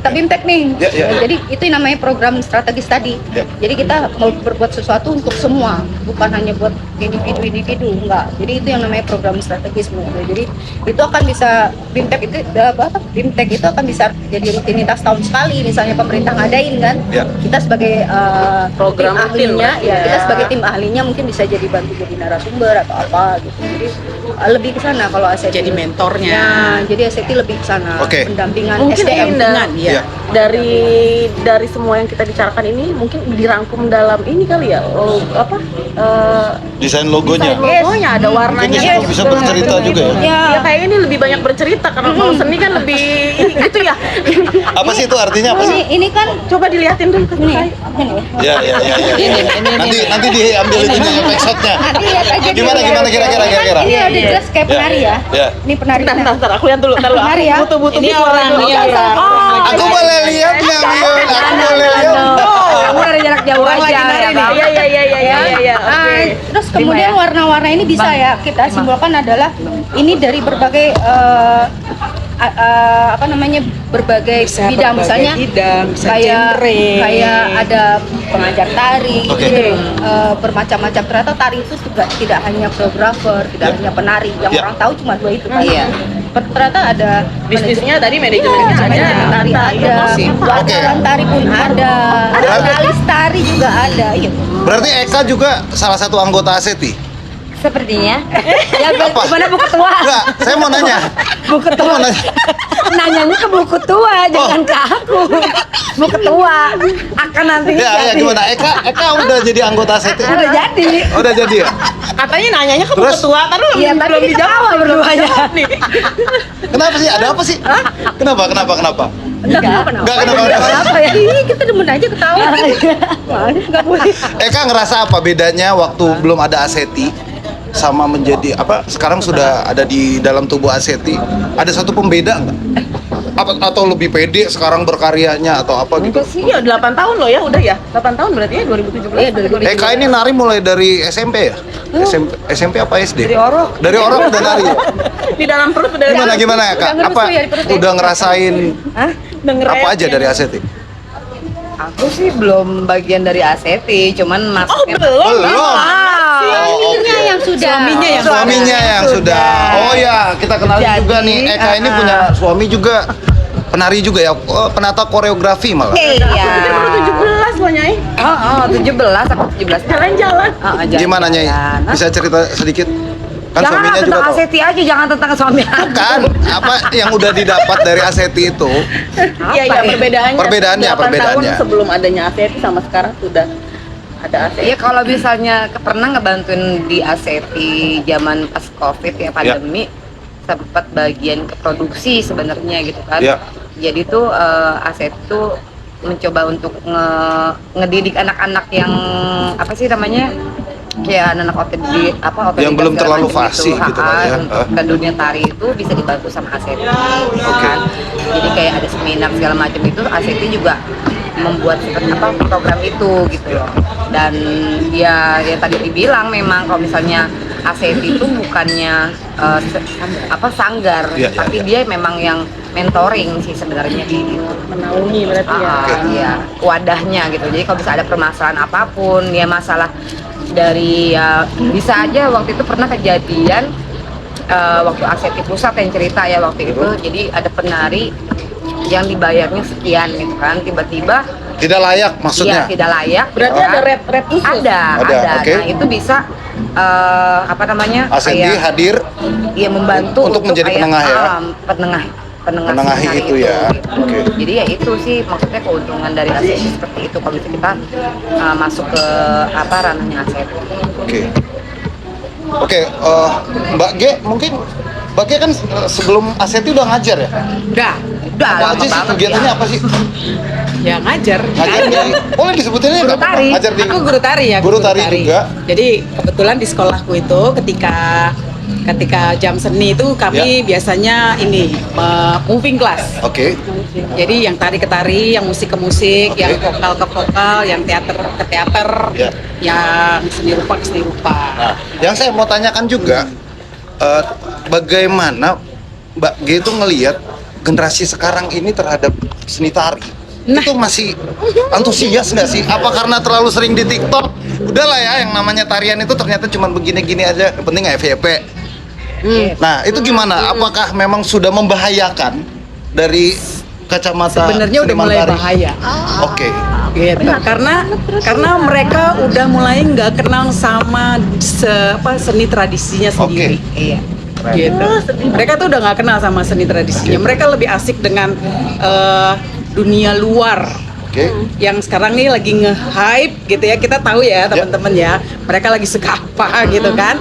Speaker 4: BIMTEK nih.
Speaker 1: Ya, ya, ya.
Speaker 4: Jadi itu namanya program strategis tadi.
Speaker 1: Ya.
Speaker 4: Jadi kita mau berbuat sesuatu untuk semua, bukan hanya buat individu enggak. Jadi itu yang namanya program strategis. Jadi itu akan bisa BIMTEK itu akan bisa jadi rutinitas tahun sekali, misalnya pemerintah ngadain kan.
Speaker 1: Ya.
Speaker 4: Kita sebagai
Speaker 2: Program
Speaker 4: tim
Speaker 2: rutin
Speaker 4: ahlinya,
Speaker 2: berarti ya.
Speaker 4: kita sebagai tim ahlinya mungkin bisa jadi bantu jadi narasumber atau apa gitu. Jadi lebih ke sana kalau Aseti.
Speaker 5: Jadi mentornya.
Speaker 4: Ya, jadi Aseti lebih ke sana.
Speaker 1: Oke.
Speaker 4: Pendampingan
Speaker 2: Mungkin
Speaker 4: SDM.
Speaker 2: Indah,
Speaker 5: ya.
Speaker 1: Iya.
Speaker 2: dari semua yang kita bicarakan ini mungkin dirangkum dalam ini kali ya,
Speaker 1: Desain logonya.
Speaker 2: desain logonya, ada warnanya.
Speaker 1: Mungkin di situ bisa bercerita juga ya.
Speaker 4: Ya.
Speaker 2: Ya kayak ini lebih banyak bercerita karena kalau seni kan lebih gitu ya.
Speaker 1: Apa sih itu artinya apa sih?
Speaker 4: Ini kan
Speaker 2: Coba dilihatin dulu ke
Speaker 4: ini
Speaker 2: saya.
Speaker 1: Ya, ya, ya, ya. Nanti diambil itunya efek shotnya.
Speaker 4: lihat aja
Speaker 1: Gimana kira-kira?
Speaker 4: Ini udah jelas kayak
Speaker 1: Ya.
Speaker 4: penari ya.
Speaker 1: Ya.
Speaker 4: Ini penari.
Speaker 2: Bentar, aku lihat dulu.
Speaker 4: Penari ya.
Speaker 2: Butuh
Speaker 5: Ini orang,
Speaker 2: dulu.
Speaker 5: ini orang.
Speaker 1: Aku boleh lihat nggak, Mion? Aku boleh lihat.
Speaker 3: Kamu dari jarak jauh
Speaker 5: Orang lagi
Speaker 3: aja
Speaker 5: nari
Speaker 3: ya,
Speaker 5: nih.
Speaker 3: Bang.
Speaker 2: Iya.
Speaker 4: Ah, terus kemudian warna-warna ini bisa ya kita simpulkan adalah ini dari berbagai berbagai
Speaker 5: Bisa
Speaker 4: bidang,
Speaker 5: berbagai
Speaker 4: misalnya
Speaker 5: bidang, bisa
Speaker 4: kayak
Speaker 5: genre.
Speaker 4: ada pengajar tari
Speaker 1: Oke.
Speaker 4: gitu, bermacam-macam. Ternyata tari itu juga tidak hanya koreografer, tidak
Speaker 1: Ya.
Speaker 4: hanya penari, yang
Speaker 1: Ya.
Speaker 4: orang tahu cuma dua itu kan.
Speaker 3: Iya.
Speaker 4: Ternyata ada
Speaker 2: Bisnisnya tadi manajemen
Speaker 4: Iya,
Speaker 2: bisnisnya
Speaker 4: manajemen tari ada, wartawan tari pun ada, analis tari juga ada. Iya.
Speaker 1: Berarti Eka juga salah satu anggota Aseti?
Speaker 3: Sepertinya. Ya,
Speaker 1: Apa?
Speaker 3: gimana buku tua?
Speaker 1: Enggak, saya mau nanya.
Speaker 3: Buku
Speaker 1: Saya mau
Speaker 3: tua.
Speaker 1: nanya.
Speaker 3: Nanyanya ke buku tua, jangan ke aku. Buku tua. Akan nanti
Speaker 1: Ya, gimana? Eka udah jadi anggota Aseti?
Speaker 3: Udah jadi.
Speaker 1: Udah jadi ya?
Speaker 2: Katanya nanyanya ke
Speaker 1: Terus?
Speaker 2: ketua, tadi
Speaker 3: Iya, tapi ketawa berduanya.
Speaker 1: Kenapa sih? Ada apa sih? Kenapa?
Speaker 4: Enggak,
Speaker 1: Enggak, kenapa?
Speaker 4: apa ya? Ih, kita demen aja ketawa. Enggak boleh.
Speaker 1: Eka ngerasa apa bedanya waktu belum ada Aseti sama menjadi apa sekarang sudah ada di dalam tubuh Aseti, ada satu pembeda nggak? Atau lebih pede sekarang berkaryanya atau apa gitu?
Speaker 2: Iya, 8 tahun loh ya, udah ya. 8 tahun berarti ya 2017.
Speaker 4: Iya, 2017.
Speaker 1: Kak ini nari mulai dari SMP ya? SMP apa SD?
Speaker 3: Dari orok.
Speaker 1: Dari orok udah nari ya?
Speaker 2: Di dalam perut udah
Speaker 1: Gimana ya Kak?
Speaker 3: Udah
Speaker 1: Apa
Speaker 3: ngerusuh ya di perut ya?
Speaker 1: udah ngerasain
Speaker 3: Hah?
Speaker 1: apa aja dari Aseti?
Speaker 3: Aku sih belum bagian dari Aseti, cuman
Speaker 2: Oh,
Speaker 3: masuknya
Speaker 2: belum.
Speaker 1: Belum.
Speaker 4: Suaminya yang sudah.
Speaker 1: Suaminya yang sudah. Oh ya, kita kenal
Speaker 3: Jadi,
Speaker 1: juga nih. Eka ini punya suami juga penari juga ya, penata koreografi malah.
Speaker 3: Iya.
Speaker 2: Baru 17 loh, Nyai.
Speaker 3: Oh, 17 aku 17.
Speaker 2: Jalan-jalan.
Speaker 1: Gimana Nyai? Bisa cerita sedikit? Kan
Speaker 3: Jangan
Speaker 1: suaminya juga
Speaker 3: tentang
Speaker 1: tahu.
Speaker 3: Aseti aja, jangan tentang suami.
Speaker 1: Kan apa yang udah didapat dari Aseti itu?
Speaker 2: Iya, iya, perbedaannya.
Speaker 1: Perbedaannya,
Speaker 2: 8
Speaker 1: perbedaannya.
Speaker 2: tahun sebelum adanya Aseti sama sekarang sudah ada Aseti.
Speaker 3: Iya, kalau misalnya pernah ngebantuin di Aseti zaman pas Covid ya pandemi, sempat bagian ke produksi sebenarnya gitu kan.
Speaker 1: Iya.
Speaker 3: Jadi tuh Aseti tuh mencoba untuk ngedidik anak-anak yang apa sih namanya? Kayak anak otodidak
Speaker 1: Yang belum terlalu fasih gitu lah ya.
Speaker 3: Ke dunia tari itu bisa dibantu sama Aseti gitu kan. Jadi kayak ada seminar segala macam itu Aseti juga membuat program itu gitu loh. Dan ya tadi dibilang memang kalau misalnya Aseti itu bukannya sanggar,
Speaker 1: Iya,
Speaker 3: tapi dia memang yang mentoring sih sebenarnya di itu.
Speaker 2: Menaungi berarti ya.
Speaker 3: Iya, wadahnya gitu. Jadi kalau bisa ada permasalahan apapun, ya masalah dari bisa aja waktu itu pernah kejadian waktu Aseti Pusat yang cerita ya waktu itu. Jadi ada penari yang dibayarnya sekian gitu kan, tiba-tiba
Speaker 1: Tidak layak maksudnya?
Speaker 3: iya tidak layak.
Speaker 2: Berarti
Speaker 3: gitu
Speaker 2: ada
Speaker 3: kan.
Speaker 2: red khusus.
Speaker 3: Ada.
Speaker 1: oke.
Speaker 3: Nah itu bisa
Speaker 1: Aseti
Speaker 3: kayak
Speaker 1: hadir
Speaker 3: ya membantu
Speaker 1: untuk menjadi
Speaker 3: kayak,
Speaker 1: penengah ya?
Speaker 3: penengahi
Speaker 1: Penengahi itu ya, oke.
Speaker 3: Jadi ya itu sih maksudnya keuntungan dari Aseti seperti itu kalau bisa kita masuk ke ranahnya Aseti.
Speaker 1: Oke, Mbak G mungkin Mbak G kan sebelum Aseti udah ngajar ya?
Speaker 5: Udah
Speaker 1: Apa
Speaker 3: lama
Speaker 1: aja sih
Speaker 3: banget
Speaker 1: kegiatannya
Speaker 3: ya.
Speaker 1: apa sih?
Speaker 5: ya ngajar.
Speaker 1: Ngajar di, boleh disebutinnya
Speaker 3: Guru
Speaker 1: nggak?
Speaker 3: tari.
Speaker 1: Ngajar di
Speaker 5: Aku guru tari ya.
Speaker 1: Guru tari juga.
Speaker 5: Jadi kebetulan di sekolahku itu ketika jam seni itu kami biasanya ini moving class.
Speaker 1: Oke.
Speaker 5: Jadi yang tari ke tari, yang musik ke musik,
Speaker 1: Oke.
Speaker 5: yang vokal ke vokal, yang teater ke teater,
Speaker 1: Ya.
Speaker 5: yang seni rupa ke seni rupa.
Speaker 1: Nah, yang saya mau tanyakan juga, bagaimana Mbak G itu ngelihat generasi sekarang ini terhadap seni tari?
Speaker 5: Nah.
Speaker 1: Itu masih antusias nggak sih? Apa karena terlalu sering di TikTok? Udahlah ya, yang namanya tarian itu ternyata cuma begini-gini aja, yang penting FYP. Nah, itu gimana? Apakah memang sudah membahayakan dari kacamata
Speaker 5: Sebenarnya udah
Speaker 1: seniman
Speaker 5: mulai
Speaker 1: tari?
Speaker 5: bahaya.
Speaker 1: Oke.
Speaker 5: Gitu. Karena mereka udah mulai nggak kenal sama seni tradisinya sendiri.
Speaker 3: Iya.
Speaker 5: Gitu. Mereka tuh udah nggak kenal sama seni tradisinya. Mereka lebih asik dengan dunia luar.
Speaker 1: Oke.
Speaker 5: Yang sekarang nih lagi nge-hype gitu ya, kita tahu ya teman-teman ya, mereka lagi suka apa gitu kan,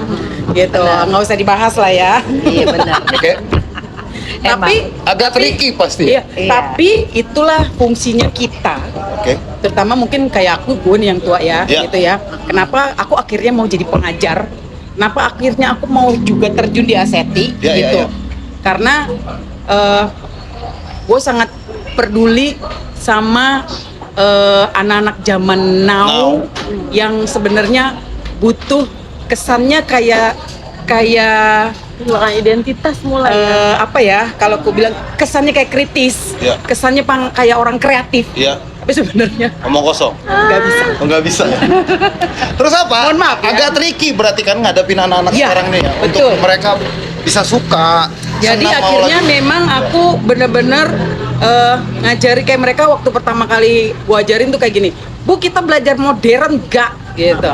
Speaker 5: gitu, nggak usah dibahas lah ya.
Speaker 3: Iya benar.
Speaker 1: Oke.
Speaker 5: Tapi
Speaker 1: Agak tricky pasti.
Speaker 5: iya,
Speaker 3: Iya.
Speaker 5: tapi itulah fungsinya kita,
Speaker 1: Oke.
Speaker 5: terutama mungkin kayak aku Gun yang tua ya,
Speaker 1: Iya.
Speaker 5: gitu ya. Kenapa aku akhirnya mau jadi pengajar? Kenapa akhirnya aku mau juga terjun di Aseti,
Speaker 1: Iya, iya,
Speaker 5: gitu?
Speaker 1: iya.
Speaker 5: Karena gue sangat peduli sama anak-anak zaman now yang sebenarnya butuh kesannya kayak
Speaker 2: Kehilangan identitas mulai ya.
Speaker 5: apa ya, kalau aku bilang kesannya kayak kritis,
Speaker 1: Iya.
Speaker 5: kesannya kayak orang kreatif,
Speaker 1: Iya.
Speaker 5: tapi sebenarnya
Speaker 1: Omong kosong.
Speaker 5: nggak bisa.
Speaker 1: Oh, nggak bisa ya. Terus apa?
Speaker 5: Mohon maaf ya.
Speaker 1: Agak tricky berarti kan ngadepin anak-anak
Speaker 5: Iya,
Speaker 1: sekarang nih ya.
Speaker 5: betul.
Speaker 1: Untuk mereka bisa suka.
Speaker 5: Jadi
Speaker 1: senang, mau
Speaker 5: akhirnya
Speaker 1: lagi.
Speaker 5: memang aku bener-bener ngajari kayak mereka waktu pertama kali gua ajarin tuh kayak gini, Bu kita belajar modern gak? Gitu.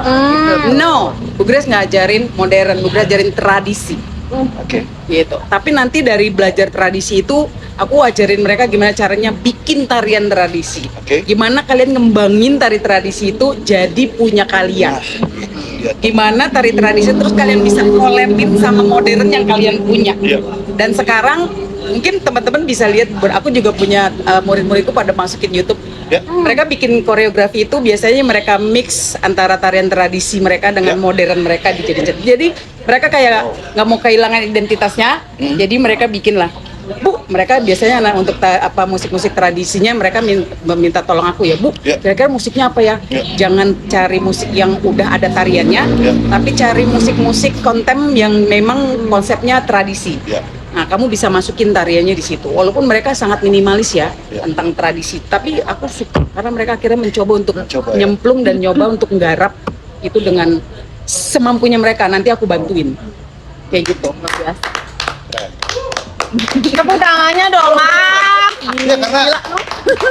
Speaker 5: No, Bu Grace ngajarin modern, Bu Grace ajarin tradisi.
Speaker 1: Oke.
Speaker 5: Gitu. Tapi nanti dari belajar tradisi itu aku ajarin mereka gimana caranya bikin tarian tradisi.
Speaker 1: Oke.
Speaker 5: Gimana kalian ngembangin tari tradisi itu jadi punya kalian.
Speaker 1: Iya.
Speaker 5: Gimana tari tradisi terus kalian bisa collabin sama modern yang kalian punya.
Speaker 1: Iya.
Speaker 5: Dan sekarang mungkin teman-teman bisa lihat, aku juga punya murid-muridku pada masukin YouTube.
Speaker 1: Ya.
Speaker 5: Mereka bikin koreografi itu biasanya mereka mix antara tarian tradisi mereka dengan
Speaker 1: Ya.
Speaker 5: modern mereka dijadiin. Jadi Mereka kayak nggak mau kehilangan identitasnya, jadi mereka bikin lah. Bu, mereka biasanya untuk musik-musik tradisinya mereka meminta tolong aku ya, Bu. Kira-kira musiknya apa ya? Jangan cari musik yang udah ada tariannya, tapi cari musik-musik kontem yang memang konsepnya tradisi. Nah, kamu bisa masukin tariannya di situ. Walaupun mereka sangat minimalis ya tentang tradisi, tapi aku suka karena mereka akhirnya mencoba untuk nyemplung dan nyoba untuk menggarap itu dengan semampunya mereka. Nanti aku bantuin. Kayak gitu.
Speaker 2: Luar biasa. Tepuk tangannya dong, Mak.
Speaker 1: Ya karena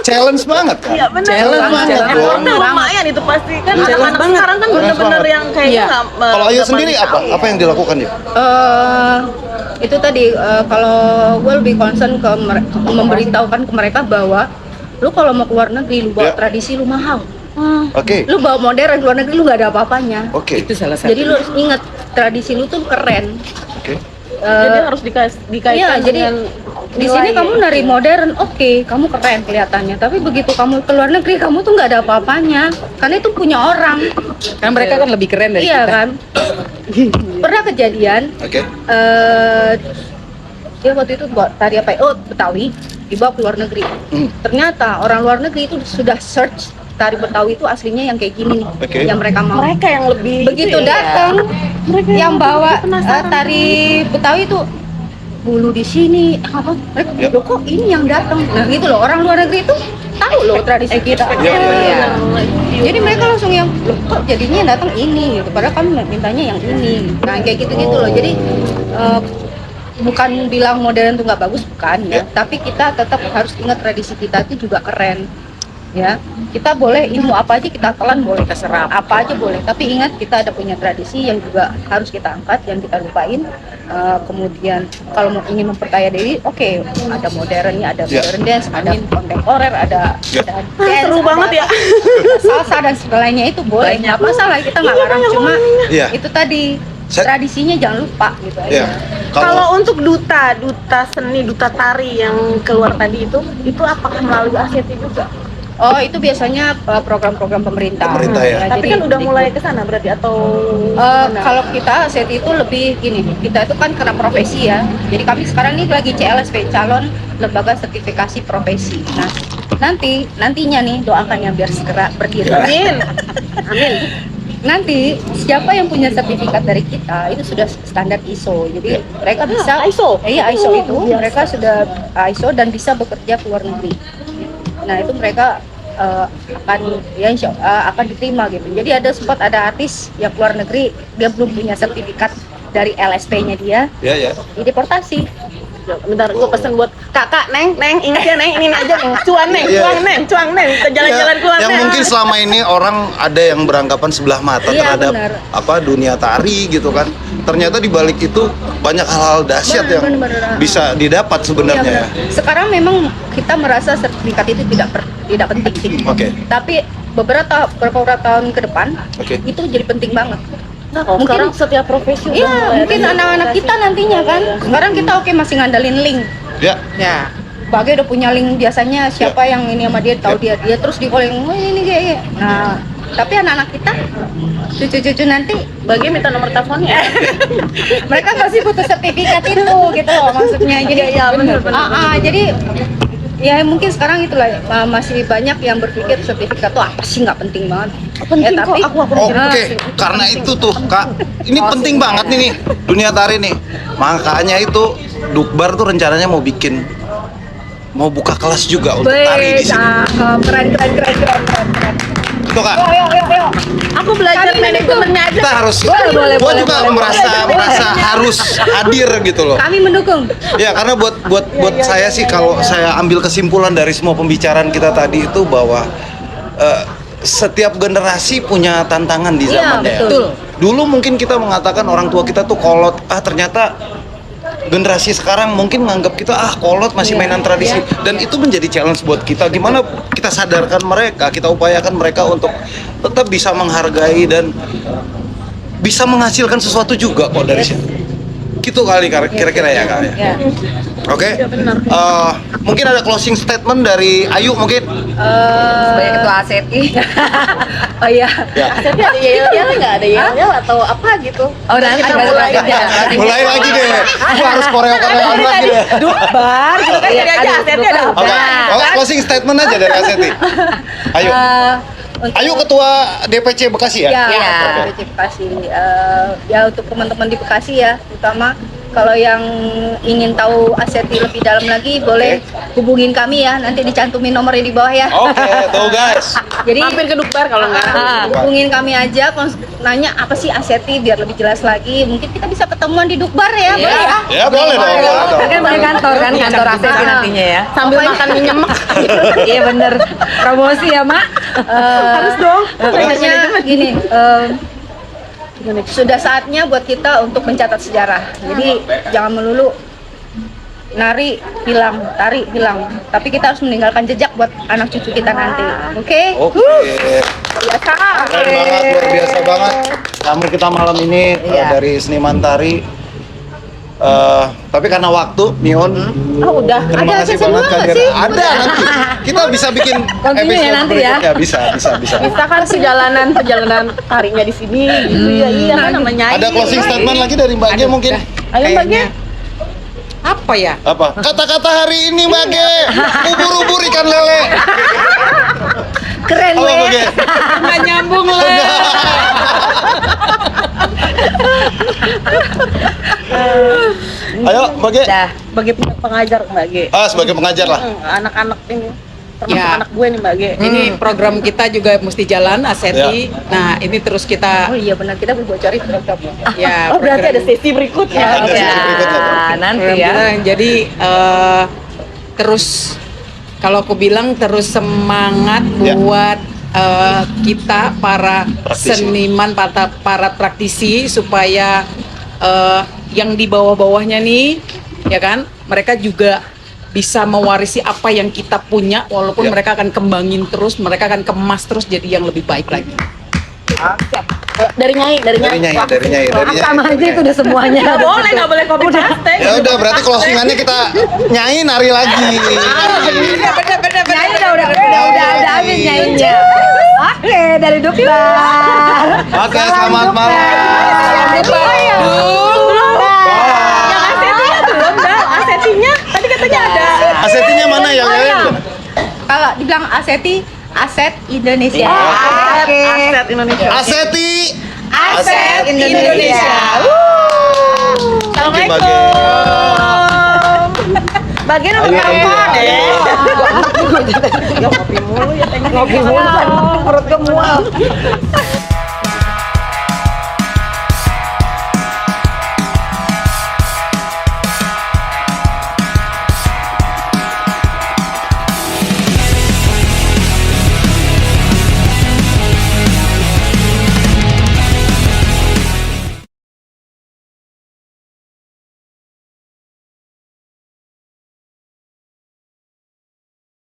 Speaker 1: challenge banget kan.
Speaker 2: Iya benar.
Speaker 5: Challenge banget.
Speaker 2: Emang lumayan itu pasti kan
Speaker 5: Challenge
Speaker 2: anak-anak
Speaker 5: banget.
Speaker 2: sekarang kan bener-bener yang kayaknya
Speaker 5: Iya.
Speaker 2: nggak.
Speaker 1: Kalau Ayu
Speaker 2: nggak
Speaker 1: sendiri
Speaker 2: paling
Speaker 1: apa?
Speaker 2: tahu.
Speaker 1: Apa yang dilakukan ya?
Speaker 4: Itu tadi kalau gue lebih concern ke memberitahukan ke mereka bahwa lu kalau mau keluar negeri lu bawa tradisi lu mahal.
Speaker 1: Oke.
Speaker 4: Lu bawa modern luar negeri lu nggak ada apa-apanya.
Speaker 1: Oke.
Speaker 5: Itu salah satu.
Speaker 4: Jadi lu harus ingat tradisi lu tuh keren.
Speaker 1: Oke.
Speaker 2: Jadi harus dikaitkan
Speaker 4: Iya, jadi
Speaker 2: dengan
Speaker 4: di sini
Speaker 2: nilai
Speaker 4: kamu
Speaker 2: ya.
Speaker 4: nari modern, oke, kamu keren kelihatannya. Tapi begitu kamu ke luar negeri, kamu tuh nggak ada apa-apanya, karena itu punya orang.
Speaker 5: Karena mereka kan lebih keren dari
Speaker 4: Iya
Speaker 5: kita.
Speaker 4: kan? Pernah kejadian,
Speaker 1: Oke.
Speaker 4: dia waktu itu buat tari apa? Oh, Betawi, dibawa ke luar negeri. Ternyata orang luar negeri itu sudah search tari Betawi itu aslinya yang kayak gini nih,
Speaker 1: Oke.
Speaker 4: yang mereka mau.
Speaker 2: Mereka yang lebih
Speaker 4: Begitu
Speaker 2: itu ya.
Speaker 4: datang, yang bawa tari Betawi itu bulu di sini, apa? Mereka, loh kok ini yang datang? Nah gitu loh, orang luar negeri itu tahu loh tradisi kita.
Speaker 1: Iya.
Speaker 4: Jadi mereka langsung yang, loh kok jadinya yang datang ini gitu, padahal kami mintanya yang ini. Nah kayak gitu-gitu loh. Jadi bukan bilang modern tuh nggak bagus, bukan ya. Tapi kita tetap harus ingat tradisi kita itu juga keren. Ya, kita boleh ilmu apa aja kita telan, boleh kita serap apa aja boleh, tapi ingat kita ada punya tradisi yang juga harus kita angkat, yang kita lupain. Kemudian kalau mau ingin memperkaya diri, oke, ada modernnya, ada modern dance, ada kontemporer, ada dance,
Speaker 2: Seru banget ya.
Speaker 4: ada salsa dan segalanya itu boleh, nggak masalah, kita nggak larang, cuma
Speaker 1: Iya.
Speaker 4: itu tadi
Speaker 1: Saya-
Speaker 4: tradisinya jangan lupa gitu
Speaker 1: Iya.
Speaker 4: aja.
Speaker 2: Kalau untuk duta seni, duta tari yang keluar tadi itu apakah melalui ASETI juga?
Speaker 4: Oh, itu biasanya program-program pemerintah.
Speaker 1: Pemerintah ya.
Speaker 2: Tapi
Speaker 4: jadi
Speaker 2: kan udah
Speaker 4: di-
Speaker 2: mulai ke sana berarti atau gimana?
Speaker 4: kalau kita set itu lebih gini, kita itu kan karena profesi ya. Jadi kami sekarang ini lagi CLSP, calon lembaga sertifikasi profesi. Nah, nantinya nih doakan ya biar segera berdiri.
Speaker 2: Amin. Amin.
Speaker 4: Nanti siapa yang punya sertifikat dari kita itu sudah standar ISO. Jadi mereka bisa
Speaker 2: ISO?
Speaker 4: Iya, ISO itu
Speaker 2: biasa.
Speaker 4: mereka sudah ISO dan bisa bekerja ke luar negeri. Nah, itu mereka akan diterima gitu. Jadi sempat ada artis yang keluar negeri, dia belum punya sertifikat dari LSP-nya dia,
Speaker 1: Ya ya.
Speaker 4: deportasi.
Speaker 2: Bentar, gue pesen buat kakak, Neng, ingat ya Neng, ini aja Neng, cuan Neng,
Speaker 1: Iya.
Speaker 2: cuang Neng, kita jalan-jalan keluar
Speaker 1: Yang
Speaker 2: Neng.
Speaker 1: mungkin selama ini orang ada yang beranggapan sebelah mata
Speaker 4: Iya,
Speaker 1: terhadap
Speaker 4: benar.
Speaker 1: dunia tari gitu kan. Ternyata di balik itu banyak hal-hal dahsyat yang
Speaker 4: Benar.
Speaker 1: bisa didapat
Speaker 4: Iya,
Speaker 1: sebenarnya.
Speaker 4: benar. Sekarang memang kita merasa sertifikat itu tidak penting.
Speaker 1: Oke.
Speaker 4: Tapi beberapa tahun ke depan
Speaker 1: Oke.
Speaker 4: itu jadi penting banget.
Speaker 2: Nah, kalau
Speaker 4: Mungkin-
Speaker 2: sekarang setiap profesi udah
Speaker 4: Iya,
Speaker 2: mulai
Speaker 4: mungkin
Speaker 2: ada
Speaker 4: anak-anak
Speaker 2: sertifikasi.
Speaker 4: kita nantinya kan. Sekarang kita masih ngandalin link.
Speaker 1: Ya.
Speaker 5: Ya.
Speaker 4: Bagai udah punya link biasanya siapa yang ini sama dia tahu dia terus di calling, oh ini kayak. Nah, tapi anak-anak kita cucu-cucu nanti
Speaker 2: Bagi minta nomor teleponnya.
Speaker 4: mereka pasti butuh sertifikat itu gitu loh maksudnya. Jadi
Speaker 2: Iya, benar.
Speaker 4: jadi ya mungkin sekarang itulah masih banyak yang berpikir sertifikat tuh apa sih, nggak penting banget.
Speaker 2: Penting kok, aku
Speaker 1: Oke, karena itu tuh Kak, ini penting banget nih dunia tari nih. Makanya itu Dukbar tuh rencananya mau buka kelas juga untuk tari di sini.
Speaker 4: Keren.
Speaker 1: Itu Kak.
Speaker 4: Yuk.
Speaker 2: Aku belajar
Speaker 4: Kami
Speaker 2: manajemennya aja.
Speaker 1: Kita harus,
Speaker 4: Boleh,
Speaker 1: gua
Speaker 4: boleh,
Speaker 1: juga
Speaker 4: boleh,
Speaker 1: merasa harus hadir gitu loh.
Speaker 4: Kami mendukung.
Speaker 1: Ya karena buat saya sih kalau saya ambil kesimpulan dari semua pembicaraan kita tadi itu bahwa setiap generasi punya tantangan di
Speaker 4: Iya,
Speaker 1: zamannya.
Speaker 4: betul.
Speaker 1: Dulu mungkin kita mengatakan orang tua kita tuh kolot, ternyata generasi sekarang mungkin menganggap kita kolot masih mainan tradisi, dan itu menjadi challenge buat kita. Gimana kita sadarkan mereka, kita upayakan mereka untuk tetap bisa menghargai dan bisa menghasilkan sesuatu juga kok dari situ. Gitu kali kira-kira ya Kak ya.
Speaker 4: Ya.
Speaker 1: Oke.
Speaker 2: Iya, benar.
Speaker 1: Mungkin ada closing statement dari Ayu mungkin.
Speaker 3: Sebagai ketua ASETI.
Speaker 4: Oh iya.
Speaker 1: Ya.
Speaker 2: Tapi ada yel-yel nggak? Ada yel-yel atau apa gitu?
Speaker 3: Oh, nanti
Speaker 2: Kita
Speaker 3: baru
Speaker 2: mulai
Speaker 3: lanjut ya.
Speaker 1: Mulai lagi deh. Gua harus koreo-koreoan lagi deh.
Speaker 5: Dukbar gitu kan
Speaker 3: Iya,
Speaker 5: jadi aja
Speaker 3: aduh,
Speaker 5: asetnya ada
Speaker 1: Oke.
Speaker 5: apa?
Speaker 1: Oke, closing statement aja dari Aseti. Ayo. Ayu ketua DPC Bekasi ya?
Speaker 4: Ya,
Speaker 3: Ya.
Speaker 4: DPC Bekasi. Ya untuk teman-teman di Bekasi ya, terutama kalau yang ingin tahu Aseti lebih dalam lagi, boleh hubungin kami ya. Nanti dicantumin nomornya di bawah ya.
Speaker 1: Oke, tuh guys.
Speaker 4: Jadi
Speaker 2: Mampir ke Dukbar kalau nggak.
Speaker 4: hubungin kami aja, nanya apa sih Aseti biar lebih jelas lagi. Mungkin kita bisa ketemuan di Dukbar ya, boleh ya?
Speaker 1: Ya boleh dong. Boleh dong.
Speaker 3: Kan balik kantor kan, kantor ASETI nantinya ya.
Speaker 2: Sambil makan mie nyemek.
Speaker 3: Iya bener. Promosi ya, Mak.
Speaker 2: Harus dong.
Speaker 4: Pokoknya gini, sudah saatnya buat kita untuk mencatat sejarah. Jadi jangan melulu nari hilang, tari hilang, tapi kita harus meninggalkan jejak buat anak cucu kita nanti. Oke?
Speaker 1: Oke.
Speaker 4: Biasa.
Speaker 1: Keren banget, luar biasa banget. Tamu kita malam ini dari seniman tari. Tapi karena waktu, Mion,
Speaker 2: Oh udah.
Speaker 1: terima
Speaker 4: Ada
Speaker 1: kasih
Speaker 4: sesi
Speaker 1: banget
Speaker 4: dua nggak
Speaker 1: kehadiran.
Speaker 4: sih?
Speaker 1: Ada nanti. Kita bisa bikin
Speaker 3: Continue ya
Speaker 1: episode
Speaker 3: nanti ya.
Speaker 1: berikutnya. Bisa.
Speaker 2: Bisa kan perjalanan tarinya di sini gitu ya. Iya kan namanya nyanyi.
Speaker 1: Ada closing statement lagi dari Mbak Ge mungkin?
Speaker 2: Ayo Mbak Ge.
Speaker 5: Apa ya?
Speaker 1: Apa? Kata-kata hari ini Mbak Ge. Ubur-ubur ikan lele.
Speaker 4: Keren
Speaker 1: Apa Mbak Ge?
Speaker 5: Nggak nyambung lah.
Speaker 1: Ayo Mbak Ge.
Speaker 3: Dah.
Speaker 2: Bagi pengajar Mbak Ge.
Speaker 1: Sebagai pengajar lah.
Speaker 2: Anak-anak ini termasuk
Speaker 5: Ya.
Speaker 2: anak gue nih Mbak Ge.
Speaker 5: Ini program kita juga mesti jalan Aseti. Nah, ini terus kita
Speaker 4: Oh iya benar, kita berbocorin program.
Speaker 5: ya
Speaker 2: Oh berarti
Speaker 5: program-
Speaker 2: ada sesi berikutnya.
Speaker 1: Ada sesi
Speaker 3: Ya,
Speaker 1: berikutnya.
Speaker 3: nanti
Speaker 5: program
Speaker 3: ya.
Speaker 5: kita. Jadi terus kalau aku bilang terus semangat
Speaker 1: Ya.
Speaker 5: buat kita para
Speaker 1: Praktisi.
Speaker 5: seniman, para praktisi supaya yang di bawah-bawahnya nih, ya kan, mereka juga bisa mewarisi apa yang kita punya, walaupun
Speaker 1: Ya.
Speaker 5: mereka akan kembangin terus, mereka akan kemas terus jadi yang lebih baik lagi.
Speaker 2: Dari Nyai.
Speaker 1: Dari Nyai.
Speaker 3: Sama aja itu udah semuanya.
Speaker 2: Nggak boleh copy paste.
Speaker 1: Ya udah berarti closingannya kita nyanyi nari lagi.
Speaker 3: Nyanyi udah habis nyanyinya. Oke, dari Dukbar.
Speaker 1: Oke, selamat malam.
Speaker 2: Asetinya tadi katanya ada.
Speaker 1: Asetinya mana ya?
Speaker 4: Kalau dibilang Aseti, aset Indonesia.
Speaker 3: Oke.
Speaker 2: Aset Indonesia.
Speaker 1: Aseti.
Speaker 3: Aset Indonesia.
Speaker 2: Assalamualaikum. Bagian apa kapan ya?
Speaker 3: Ngopi mulu kan perut gue mual.